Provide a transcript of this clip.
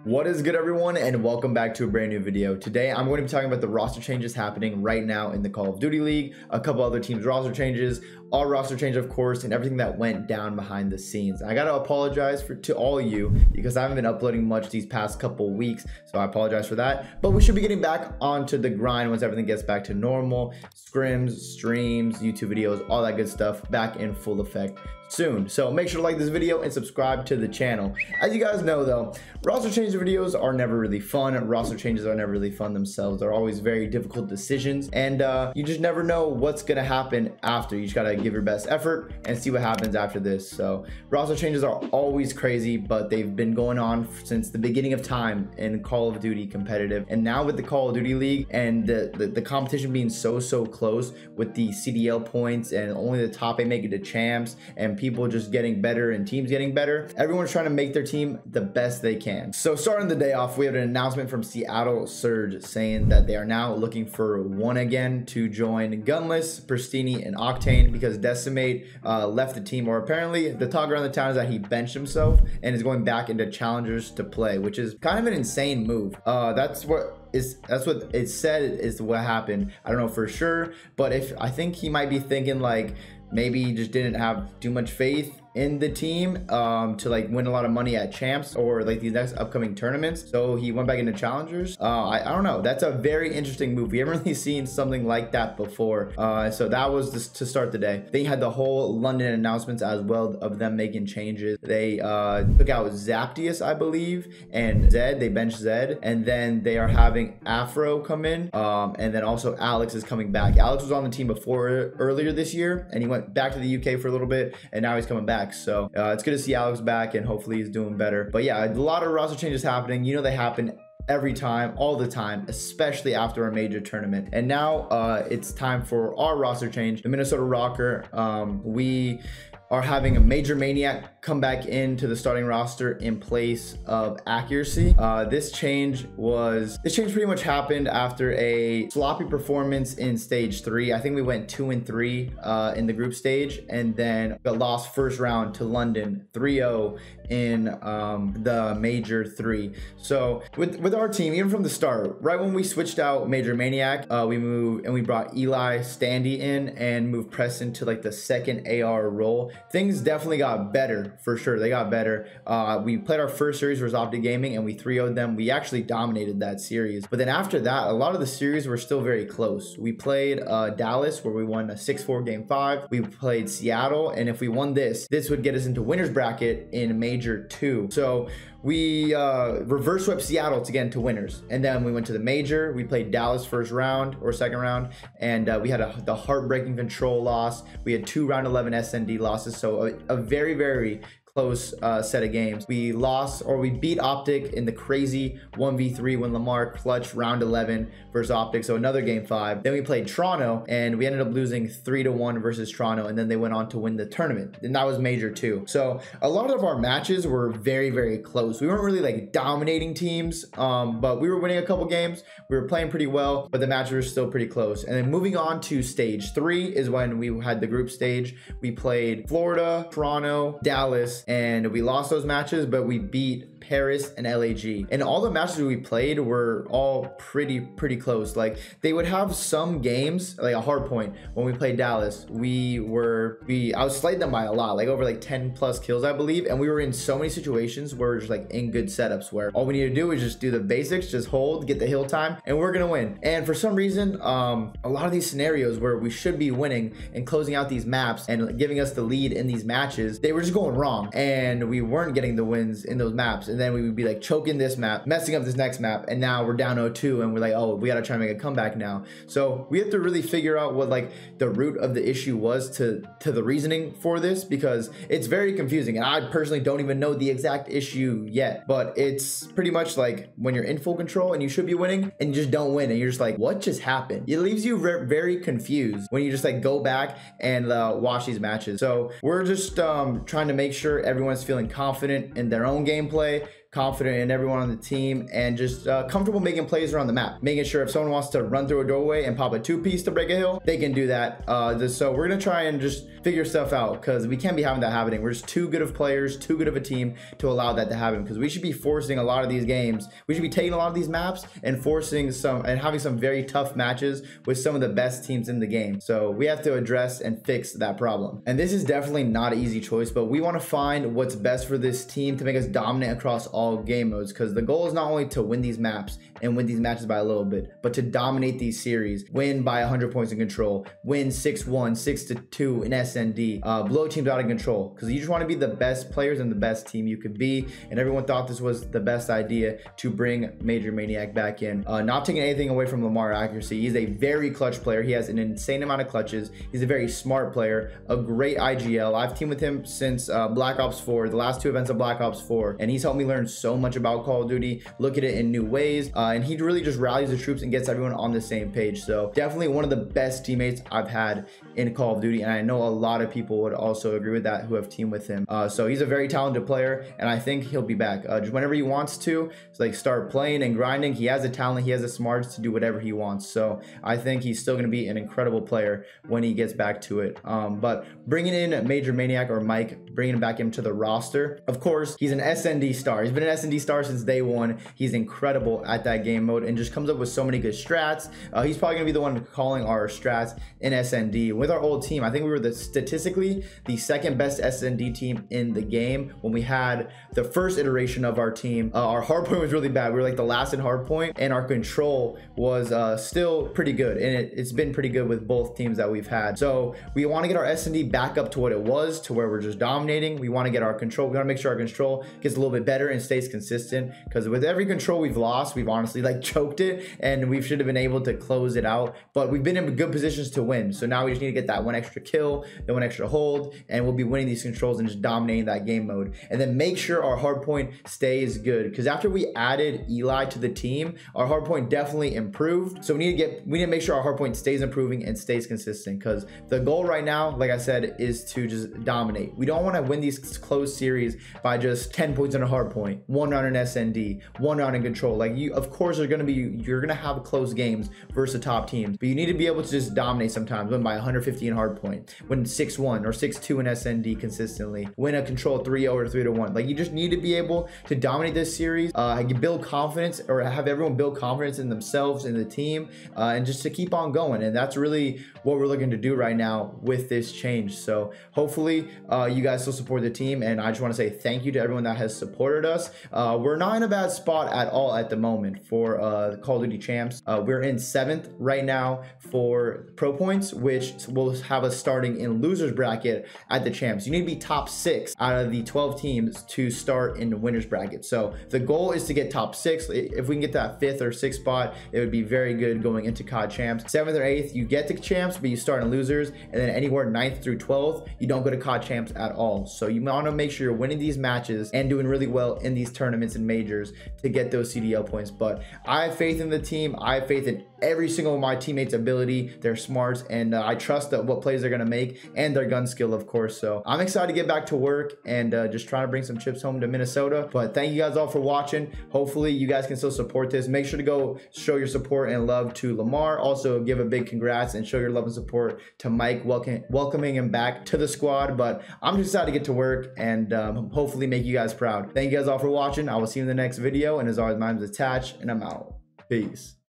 What is good, everyone, and welcome back to a brand new video. Today I'm going to be talking about the roster changes happening right now in the Call of Duty League, a couple other teams roster changes, our roster change of course, and everything that went down behind the scenes. I gotta apologize to all of you because I haven't been uploading much these past couple weeks, so I apologize for that. But we should be getting back onto the grind once everything gets back to normal. Scrims, streams, YouTube videos, all that good stuff back in full effect soon. So make sure to like this video and subscribe to the channel. As you guys know though, roster change videos are never really fun. Roster changes are never really fun themselves. They're always very difficult decisions, and you just never know what's gonna happen after. You just gotta give your best effort and see what happens after this. So roster changes are always crazy, but they've been going on since the beginning of time in Call of Duty competitive. And now with the Call of Duty League and the competition being so close with the CDL points and only the top 8 make it to champs and people just getting better and teams getting better, everyone's trying to make their team the best they can. So starting the day off, we have an announcement from Seattle Surge saying that they are now looking for one again to join Gunless, Pristini, and Octane because Decimate left the team, or apparently the talk around the town is that he benched himself and is going back into challengers to play, which is kind of an insane move. That's what it said is what happened. I don't know for sure, but I think he might be thinking like maybe he just didn't have too much faith in the team to like win a lot of money at champs or like these next upcoming tournaments, so he went back into challengers. I don't know, that's a very interesting move. We haven't really seen something like that before. So that was just to start the day. They had the whole London announcements as well of them making changes. They took out Zaptius, I believe, and Zed. They benched Zed, and then they are having Afro come in, and then also Alex is coming back. Alex was on the team before earlier this year, and he went back to the UK for a little bit, and now he's coming back. So it's good to see Alex back, and hopefully he's doing better. But yeah, a lot of roster changes happening. You know, they happen every time, all the time, especially after a major tournament. And now it's time for our roster change. The Minnesota Rokkr, we are having a Major Maniac come back into the starting roster in place of Accuracy. This change pretty much happened after a sloppy performance in stage 3. I think we went 2-3 in the group stage, and then got lost first round to London 3-0 in the Major 3. So with our team, even from the start, right when we switched out Major Maniac, we brought Eli Standy in and moved Preston to like the second AR role. Things definitely got better, for sure. They got better. We played our first series versus Optic Gaming, and we 3-0'd them. We actually dominated that series. But then after that, a lot of the series were still very close. We played Dallas, where we won a 6-4 game 5. We played Seattle, and if we won this would get us into winner's bracket in Major 2. So we reverse swept Seattle to get into winners, and then we went to the Major. We played Dallas first round or second round, and we had the heartbreaking control loss. We had 2 round 11 SND losses, so a very close set of games. We beat Optic in the crazy 1v3 when Lamar clutched round 11 versus Optic, so another game 5. Then we played Toronto, and we ended up losing 3-1 versus Toronto, and then they went on to win the tournament, and that was Major 2. So a lot of our matches were very close. We weren't really like dominating teams, but we were winning a couple games. We were playing pretty well, but the matches were still pretty close. And then moving on to stage 3 is when we had the group stage. We played Florida, Toronto, Dallas, and we lost those matches, but we beat Paris and LAG. And all the matches we played were all pretty close. Like they would have some games, like a hard point when we played Dallas, I outslayed them by a lot, like over like 10 plus kills, I believe. And we were in so many situations where we're just like in good setups where all we need to do is just do the basics, just hold, get the hill time, and we're gonna win. And for some reason, a lot of these scenarios where we should be winning and closing out these maps and giving us the lead in these matches, they were just going wrong, and we weren't getting the wins in those maps. And then we would be like choking this map, messing up this next map, and now we're down 0-2, and we're like, oh, we gotta try and make a comeback now. So we have to really figure out what like the root of the issue was to the reasoning for this, because it's very confusing, and I personally don't even know the exact issue yet. But it's pretty much like when you're in full control and you should be winning and you just don't win, and you're just like, what just happened? It leaves you very confused when you just like go back and watch these matches. So we're just trying to make sure everyone's feeling confident in their own gameplay, confident in everyone on the team, and just comfortable making plays around the map, making sure if someone wants to run through a doorway and pop a 2-piece to break a hill, they can do that. So we're gonna try and just figure stuff out, because we can't be having that happening. We're just too good of players, too good of a team to allow that to happen, because we should be forcing a lot of these games. We should be taking a lot of these maps and forcing some and having some very tough matches with some of the best teams in the game. So we have to address and fix that problem. And this is definitely not an easy choice, but we want to find what's best for this team to make us dominant across all game modes, because the goal is not only to win these maps and win these matches by a little bit, but to dominate these series, win by 100 points in control, win 6-1, 6-2 in SND, blow teams out of control, because you just want to be the best players and the best team you could be. And everyone thought this was the best idea to bring Major Maniac back in. Not taking anything away from Lamar accuracy. He's a very clutch player. He has an insane amount of clutches. He's a very smart player, a great IGL. I've teamed with him since Black Ops 4, the last 2 events of Black Ops 4, and he's helped me learn so much about Call of Duty, look at it in new ways, and he really just rallies the troops and gets everyone on the same page. So definitely one of the best teammates I've had in Call of Duty, and I know a lot of people would also agree with that who have teamed with him. So he's a very talented player, and I think he'll be back just whenever he wants to, like start playing and grinding. He has the talent, he has the smarts to do whatever he wants. So I think he's still going to be an incredible player when he gets back to it. But bringing in Major Maniac, or Mike, bringing back him to the roster, of course, he's an SND star. He's been an SND star since day one. He's incredible at that game mode and just comes up with so many good strats. He's probably going to be the one calling our strats in SND. With our old team, I think we were statistically the second best SND team in the game. When we had the first iteration of our team, our hardpoint was really bad. We were like the last in hardpoint, and our control was still pretty good, and it's been pretty good with both teams that we've had. So we want to get our SND back up to what it was, to where we're just dominating. We want to get our control, we want to make sure our control gets a little bit better and stays consistent, because with every control we've lost, we've honestly like choked it, and we should have been able to close it out, but we've been in good positions to win. So now we just need to get that one extra kill, then one extra hold, and we'll be winning these controls and just dominating that game mode. And then make sure our hardpoint stays good, because after we added Eli to the team, our hardpoint definitely improved. So we need to make sure our hardpoint stays improving and stays consistent, because the goal right now, like I said, is to just dominate. We don't want to win these close series by just 10 points on a hardpoint, 1 round in SND, 1 round in control. Like, you, of course, you're gonna have close games versus the top teams, but you need to be able to just dominate sometimes. Win by 150 in hardpoint, win 6-1 or 6-2 in SND consistently, win a control 3-0 or 3-1. Like, you just need to be able to dominate this series, build confidence, or have everyone build confidence in themselves, in the team, and just to keep on going. And that's really what we're looking to do right now with this change. So hopefully you guys still support the team, and I just want to say thank you to everyone that has supported us. We're not in a bad spot at all at the moment for the Call of Duty champs. We're in 7th right now for pro points, which will have us starting in losers bracket at the champs. You need to be top 6 out of the 12 teams to start in the winners bracket. So the goal is to get top 6. If we can get that 5th or 6th spot, it would be very good going into COD champs. 7th or 8th, you get to champs, but you start in losers, and then anywhere 9th through 12th, you don't go to COD champs at all. So you want to make sure you're winning these matches and doing really well in these tournaments and majors to get those CDL points. But I have faith in the team. I have faith in every single of my teammates' ability, their smarts, and I trust that what plays they're going to make, and their gun skill, of course. So I'm excited to get back to work and just trying to bring some chips home to Minnesota. But thank you guys all for watching. Hopefully you guys can still support this. Make sure to go show your support and love to Lamar. Also give a big congrats and show your love and support to Mike, welcoming him back to the squad. But I'm just excited to get to work and hopefully make you guys proud. Thank you guys all for watching. I will see you in the next video, and as always, my name is Attach, and I'm out. Peace.